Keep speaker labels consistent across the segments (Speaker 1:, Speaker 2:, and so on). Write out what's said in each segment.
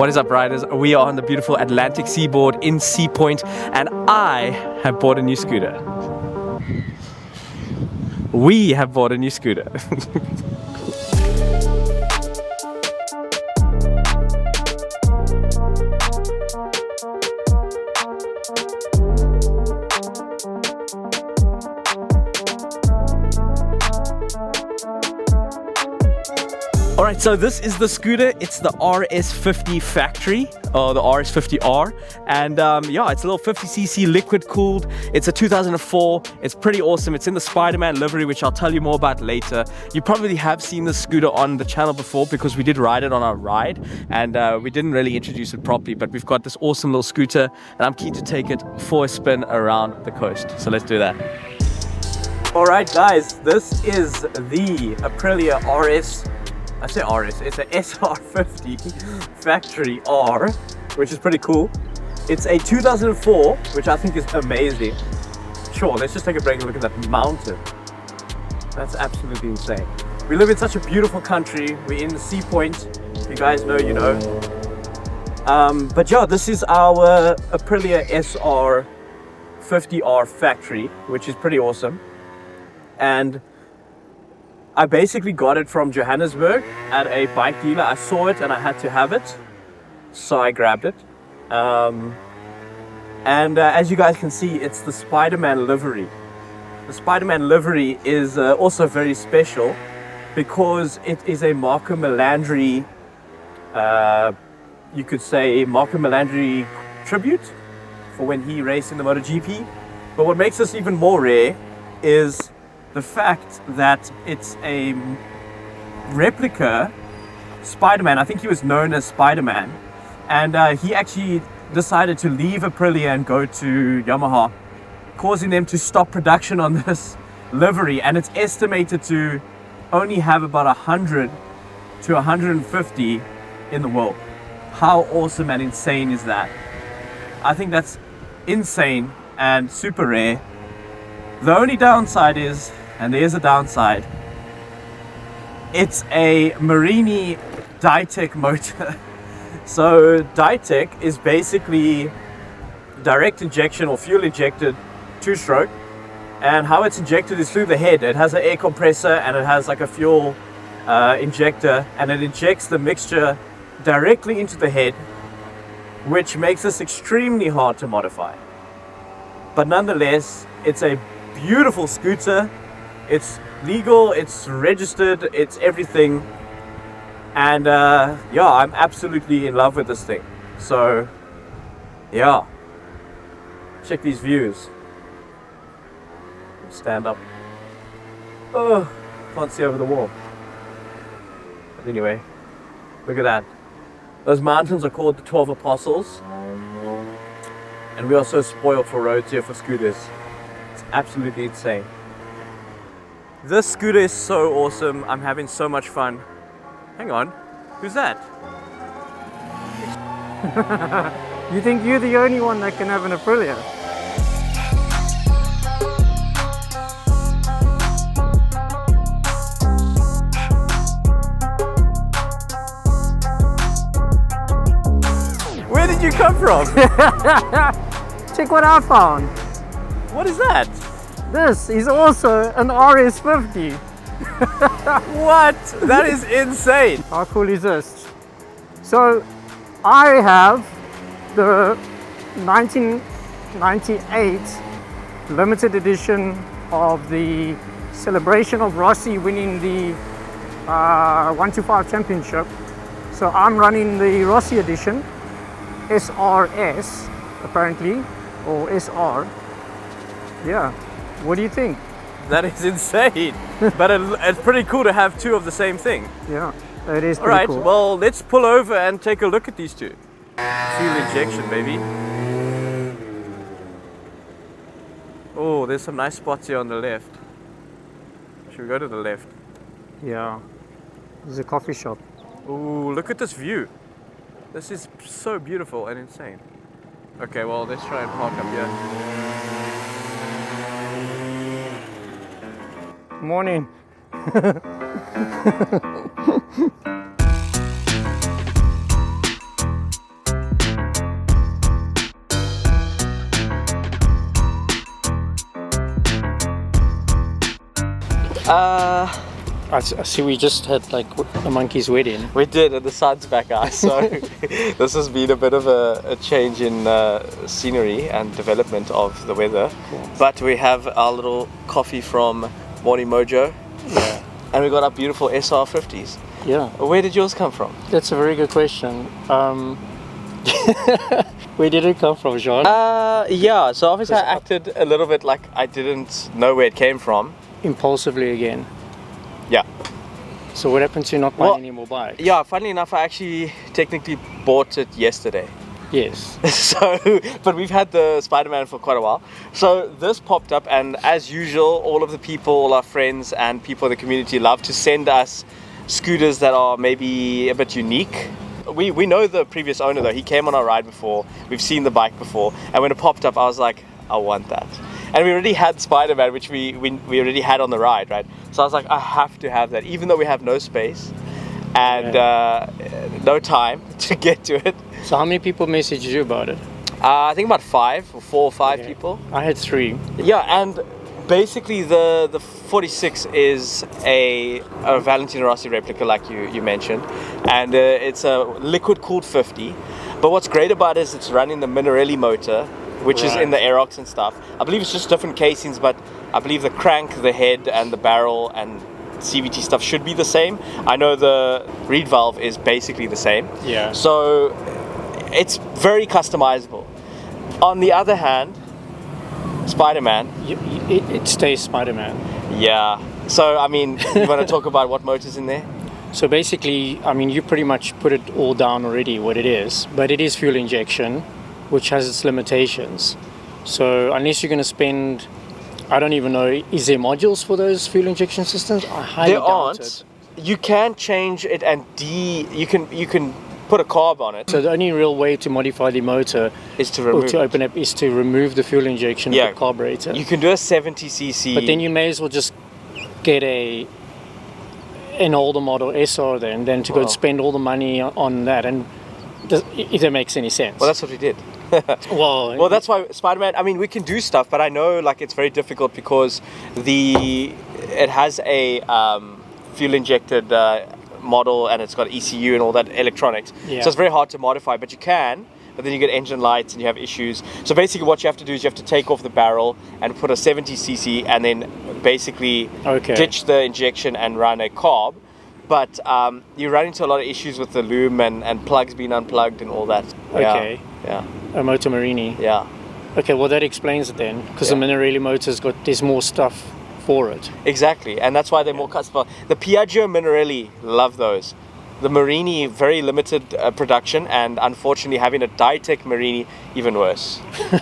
Speaker 1: What is up, riders? We are on the beautiful Atlantic seaboard in Sea Point, and I have bought a new scooter. We have bought a new scooter. Alright, so this is the scooter. It's the RS50 factory, or the RS50R, and yeah, it's a little 50cc liquid cooled. It's a 2004. It's pretty awesome. It's in the Spider-Man livery, which I'll tell you more about later. You probably have seen this scooter on the channel before because we did ride it on our ride, and we didn't really introduce it properly, but we've got this awesome little scooter, and I'm keen to take it for a spin around the coast. So let's do that. Alright guys, this is the Aprilia it's a SR50 factory R, which is pretty cool. It's a 2004, which I think is amazing. Sure, let's just take a break and look at that mountain. That's absolutely insane. We live in such a beautiful country. We're in the Sea Point. If you guys know, you know. But yeah, this is our Aprilia SR50R factory, which is pretty awesome. And I basically got it from Johannesburg at a bike dealer. I saw it and I had to have it, so I grabbed it. As you guys can see, it's the Spider-Man livery. The Spider-Man livery is also very special because it is a Marco Melandri, you could say Marco Melandri tribute for when he raced in the MotoGP. But what makes this even more rare is the fact that it's a replica Spider-Man. I think he was known as Spider-Man, and he actually decided to leave Aprilia and go to Yamaha, causing them to stop production on this livery, and it's estimated to only have about 100 to 150 in the world. How awesome and insane is that? I think that's insane and super rare. The only downside is, and there's a downside, it's a Marini Ditech motor. So Ditech is basically direct injection or fuel injected two-stroke, and how it's injected is through the head. It has an air compressor and it has like a fuel injector, and it injects the mixture directly into the head, which makes this extremely hard to modify. But nonetheless, it's a beautiful scooter. It's legal, it's registered, it's everything, and yeah, I'm absolutely in love with this thing. So yeah, check these views. Stand up. Oh, can't see over the wall. But anyway, look at that. Those mountains are called the 12 Apostles, and we are so spoiled for roads here for scooters. It's absolutely insane. This scooter is so awesome. I'm having so much fun. Hang on, who's that?
Speaker 2: You think you're the only one that can have an Aprilia?
Speaker 1: Where did you come from?
Speaker 2: Check what I found.
Speaker 1: What is that?
Speaker 2: This is also an RS50.
Speaker 1: What? That is insane.
Speaker 2: How cool is this? So I have the 1998 limited edition of the celebration of Rossi winning the 125 championship. So I'm running the Rossi edition, SRS apparently, or SR. Yeah. What do you think?
Speaker 1: That is insane. But it's pretty cool to have two of the same thing.
Speaker 2: Yeah, it is pretty
Speaker 1: Alright,
Speaker 2: cool.
Speaker 1: well, let's pull over and take a look at these two. Fuel injection, baby. Oh, there's some nice spots here on the left. Should we go to the left?
Speaker 2: Yeah, there's a coffee shop.
Speaker 1: Oh, look at this view. This is so beautiful and insane. Okay, well, let's try and park up here.
Speaker 2: Morning. I see we just had like a monkey's wedding.
Speaker 1: We did, and the sun's back out, so this has been a bit of a change in scenery and development of the weather.
Speaker 2: Cool.
Speaker 1: But we have our little coffee from Morning Mojo,
Speaker 2: Yeah.
Speaker 1: and we got our beautiful SR50s.
Speaker 2: Yeah.
Speaker 1: Where did yours come from?
Speaker 2: That's a very good question. Where did it come from, Jean?
Speaker 1: Yeah, so obviously I acted a little bit like I didn't know where it came from.
Speaker 2: Impulsively again.
Speaker 1: Yeah.
Speaker 2: So what happened to not buying any more bikes?
Speaker 1: Yeah, funnily enough, I actually technically bought it yesterday.
Speaker 2: Yes.
Speaker 1: So, but we've had the Spider-Man for quite a while. So this popped up, and as usual, all of the people, all our friends and people in the community love to send us scooters that are maybe a bit unique. We know the previous owner though. He came on our ride before. We've seen the bike before, and when it popped up, I was like, I want that. And we already had Spider-Man, which we already had on the ride, right? So I was like, I have to have that, even though we have no space and no time to get to it.
Speaker 2: So how many people messaged you about it?
Speaker 1: I think about 4 or 5 people.
Speaker 2: I had 3.
Speaker 1: Yeah, and basically the 46 is a Valentino Rossi replica, like you mentioned, and it's a liquid-cooled 50. But what's great about it is it's running the Melandri motor, which is in the Aerox and stuff. I believe it's just different casings, but I believe the crank, the head, and the barrel and CVT stuff should be the same. I know the reed valve is basically the same.
Speaker 2: Yeah.
Speaker 1: So it's very customizable. On the other hand, Spider-Man.
Speaker 2: It stays Spider-Man.
Speaker 1: Yeah. So, I mean, you want to talk about what motor's in there?
Speaker 2: So basically, I mean, you pretty much put it all down already, what it is. But it is fuel injection, which has its limitations. So unless you're going to spend, I don't even know, is there modules for those fuel injection systems? I highly doubt it.
Speaker 1: You can change it and you can put a carb on it.
Speaker 2: So the only real way to modify the motor
Speaker 1: is to remove
Speaker 2: open up is to remove the fuel injection of the carburetor.
Speaker 1: You can do a 70cc.
Speaker 2: But then you may as well just get an older model SR than to go spend all the money on that, and if that makes any sense.
Speaker 1: Well, that's what we did.
Speaker 2: well,
Speaker 1: that's why Spider-Man, I mean, we can do stuff, but I know like it's very difficult because it has a fuel injected model, and it's got ECU and all that electronics.
Speaker 2: Yeah.
Speaker 1: So it's very hard to modify, but you can, but then you get engine lights and you have issues. So basically what you have to do is you have to take off the barrel and put a 70cc and then basically ditch the injection and run a carb. But you run into a lot of issues with the loom and plugs being unplugged and all that.
Speaker 2: Okay.
Speaker 1: Yeah.
Speaker 2: A Motor Marini.
Speaker 1: Yeah.
Speaker 2: Okay, well that explains it then, because the Melandri motor's there's more stuff for it.
Speaker 1: Exactly, and that's why they're more customized. The Piaggio Melandri, love those. The Marini, very limited production, and unfortunately having a Ditech Marini, even worse.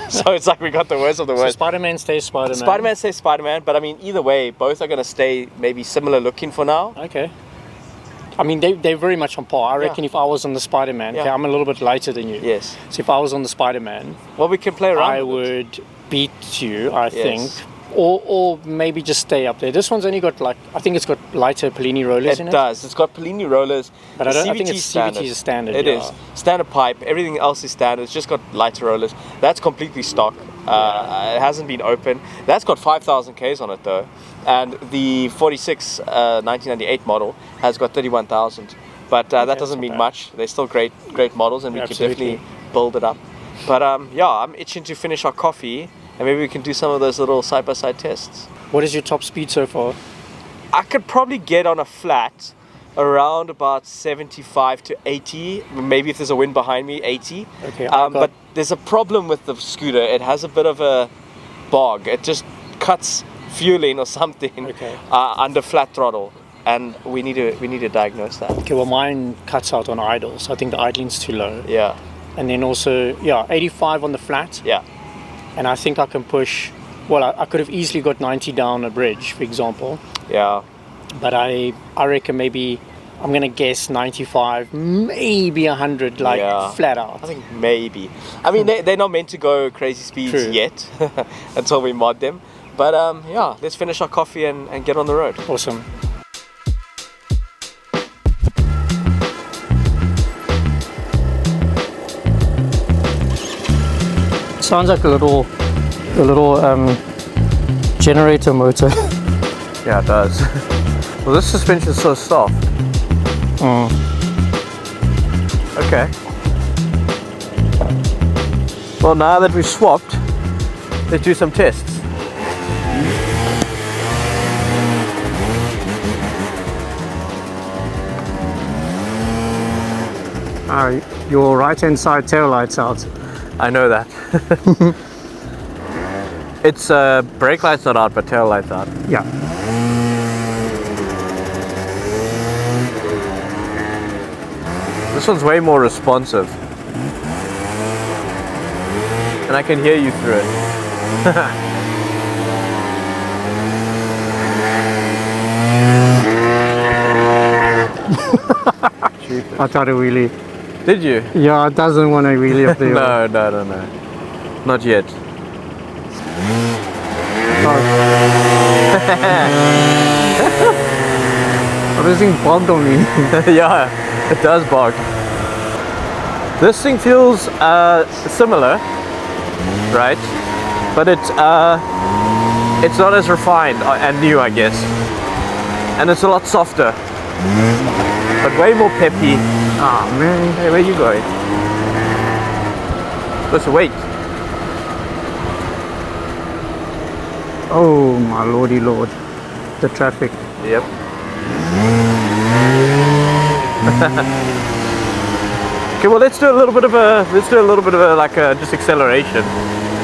Speaker 1: So it's like we got the worst of the worst.
Speaker 2: So Spider-Man stays Spider-Man.
Speaker 1: Spider-Man stays Spider-Man, but I mean either way, both are going to stay maybe similar looking for now.
Speaker 2: Okay. I mean, they're very much on par. I reckon if I was on the Spider-Man, okay, I'm a little bit lighter than you.
Speaker 1: Yes.
Speaker 2: So if I was on the Spider-Man,
Speaker 1: well, we can play around.
Speaker 2: I would beat you, I think. Or maybe just stay up there. This one's only got I think it's got lighter Polini rollers in it.
Speaker 1: It does. It's got Polini rollers.
Speaker 2: But I think it's CVT is standard.
Speaker 1: It is. Standard pipe. Everything else is standard. It's just got lighter rollers. That's completely stock. It hasn't been open. That's got 5,000 Ks on it though. And the 46 1998 model has got 31,000. But that doesn't mean much. They're still great models, and we can definitely build it up. But I'm itching to finish our coffee. And maybe we can do some of those little side-by-side tests.
Speaker 2: What is your top speed so far?
Speaker 1: I could probably get on a flat around about 75 to 80. Maybe if there's a wind behind me, 80.
Speaker 2: Okay.
Speaker 1: But there's a problem with the scooter. It has a bit of a bog. It just cuts fuel in or something under flat throttle. And we need to diagnose that.
Speaker 2: Okay, well mine cuts out on idle. So I think the idling's too low.
Speaker 1: Yeah.
Speaker 2: And then also, 85 on the flat.
Speaker 1: Yeah.
Speaker 2: And I think I can push, I could have easily got 90 down a bridge, for example.
Speaker 1: Yeah.
Speaker 2: But I reckon maybe, I'm going to guess 95, maybe 100, flat out.
Speaker 1: I think maybe. I mean, they're not meant to go crazy speeds yet until we mod them. But let's finish our coffee and get on the road.
Speaker 2: Awesome. Sounds like a little generator motor.
Speaker 1: Yeah, it does. Well, this suspension is so soft. Okay. Well, now that we've swapped, let's do some tests.
Speaker 2: Your right-hand side tail light's out.
Speaker 1: I know that. It's brake light's not out, but tail light's out.
Speaker 2: Yeah.
Speaker 1: This one's way more responsive. And I can hear you through it.
Speaker 2: I tried to wheelie.
Speaker 1: Did you?
Speaker 2: Yeah, it doesn't want to wheelie up there.
Speaker 1: No. Not yet.
Speaker 2: Oh, this thing bogged on me.
Speaker 1: Yeah, it does bog. This thing feels similar, right? But it's not as refined and new, I guess. And it's a lot softer, but way more peppy.
Speaker 2: Ah, man.
Speaker 1: Hey, where are you going? Listen, wait.
Speaker 2: Oh, my lordy lord. The traffic.
Speaker 1: Yep. Okay, well, let's do a little bit of a like just acceleration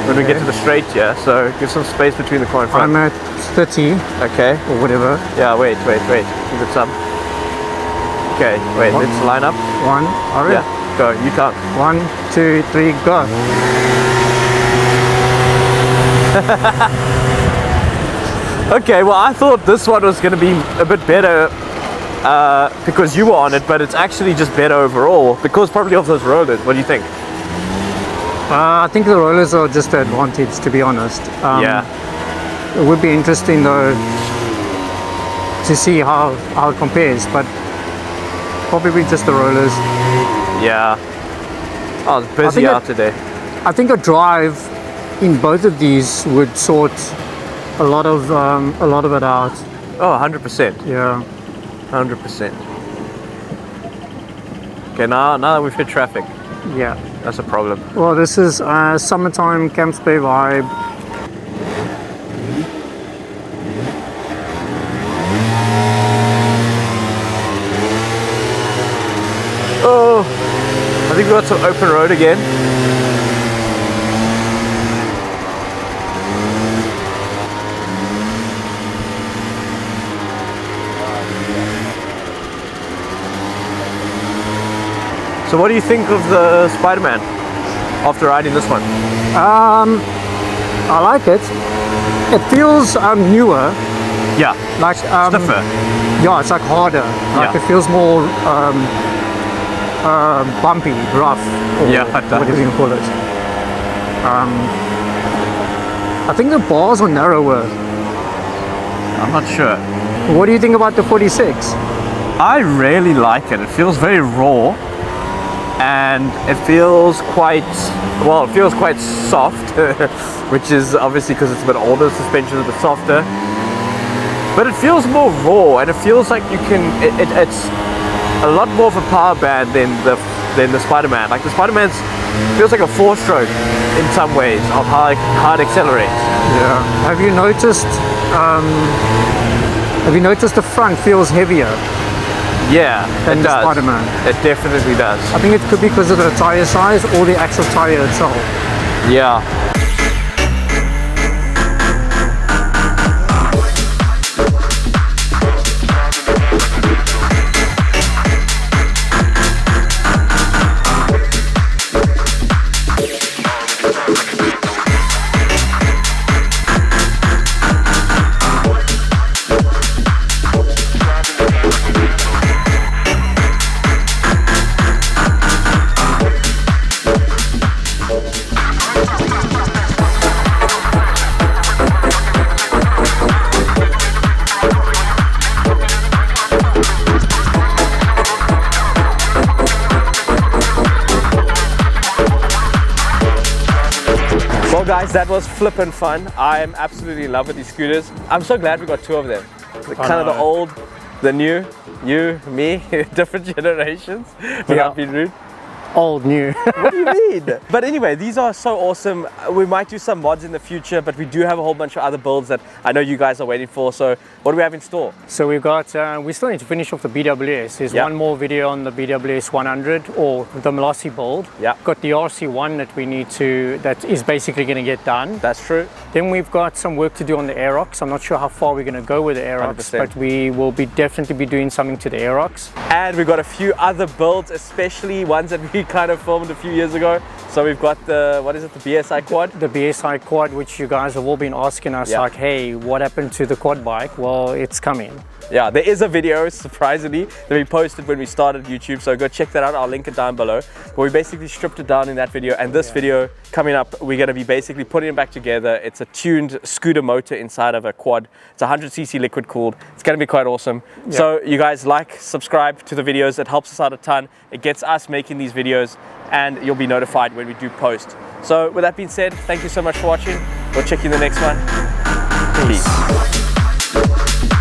Speaker 1: when we get to the straight here. So give some space between the car and front.
Speaker 2: I'm at 30
Speaker 1: Okay.
Speaker 2: or whatever.
Speaker 1: Yeah. Wait. Give it some. Okay. Wait.
Speaker 2: What?
Speaker 1: Let's line up.
Speaker 2: One. All right.
Speaker 1: Yeah. Go. You count.
Speaker 2: 1, 2, 3, go.
Speaker 1: Okay. Well, I thought this one was going to be a bit better because you were on it, but it's actually just better overall because probably of those rollers. What do you think?
Speaker 2: I think the rollers are just the advantage, to be honest.
Speaker 1: Yeah.
Speaker 2: It would be interesting though to see how it compares, but probably just the rollers.
Speaker 1: Yeah. Oh, it's busy out today.
Speaker 2: I think a drive in both of these would sort a lot of it out.
Speaker 1: Oh, 100%.
Speaker 2: Yeah.
Speaker 1: 100%. Okay, now that we've hit traffic,
Speaker 2: Yeah.
Speaker 1: that's a problem.
Speaker 2: Well, this is summertime Camps Bay vibe.
Speaker 1: Oh, I think we got some open road again. So what do you think of the Spider-Man after riding this one?
Speaker 2: I like it. It feels newer.
Speaker 1: Yeah,
Speaker 2: Like
Speaker 1: stiffer.
Speaker 2: yeah, it's like harder. Like
Speaker 1: Yeah.
Speaker 2: it feels more bumpy, rough. Or
Speaker 1: Yeah, it does.
Speaker 2: whatever you call it. I think the bars are narrower.
Speaker 1: I'm not sure.
Speaker 2: What do you think about the 46?
Speaker 1: I really like it. It feels very raw, and it feels quite soft, which is obviously because it's a bit older. Suspension is a bit softer, but it feels more raw, and it feels like you can. It's a lot more of a power band than the Spider-Man. Like the Spider-Man feels like a 4-stroke in some ways of how it accelerates.
Speaker 2: Yeah. Have you noticed the front feels heavier
Speaker 1: Yeah,
Speaker 2: than
Speaker 1: it
Speaker 2: the
Speaker 1: does.
Speaker 2: Spider-Man?
Speaker 1: It definitely does.
Speaker 2: I think it could be because of the tire size or the actual tire itself.
Speaker 1: Yeah. Well guys, that was flippin' fun. I am absolutely in love with these scooters. I'm so glad we got 2 of them. kind of the old, the new, you, me, different generations. Without being rude.
Speaker 2: Old, new.
Speaker 1: What do you mean? But anyway, these are so awesome. We might do some mods in the future, but we do have a whole bunch of other builds that I know you guys are waiting for. So what do we have in store?
Speaker 2: So we've got, we still need to finish off the BWS. There's one more video on the BWS 100 or the Melandri build.
Speaker 1: Yeah.
Speaker 2: Got the RC1 that we need to, that is basically going to get done.
Speaker 1: That's true.
Speaker 2: Then we've got some work to do on the Aerox. I'm not sure how far we're going to go with the Aerox,
Speaker 1: 100%.
Speaker 2: but we will definitely be doing something to the Aerox.
Speaker 1: And we've got a few other builds, especially ones that we kind of filmed a few years ago. So we've got the, what is it, the BSI quad?
Speaker 2: The BSI quad, which you guys have all been asking us, like, hey, what happened to the quad bike? Well, it's coming.
Speaker 1: Yeah, there is a video, surprisingly, that we posted when we started YouTube, so go check that out. I'll link it down below. But we basically stripped it down in that video, and this video coming up, we're going to be basically putting it back together. It's a tuned scooter motor inside of a quad. It's 100cc liquid cooled. It's going to be quite awesome. So you guys like, subscribe to the videos. It helps us out a ton. It gets us making these videos, and you'll be notified when we do post. So with that being said, thank you so much for watching. We'll check you in the next one. Peace.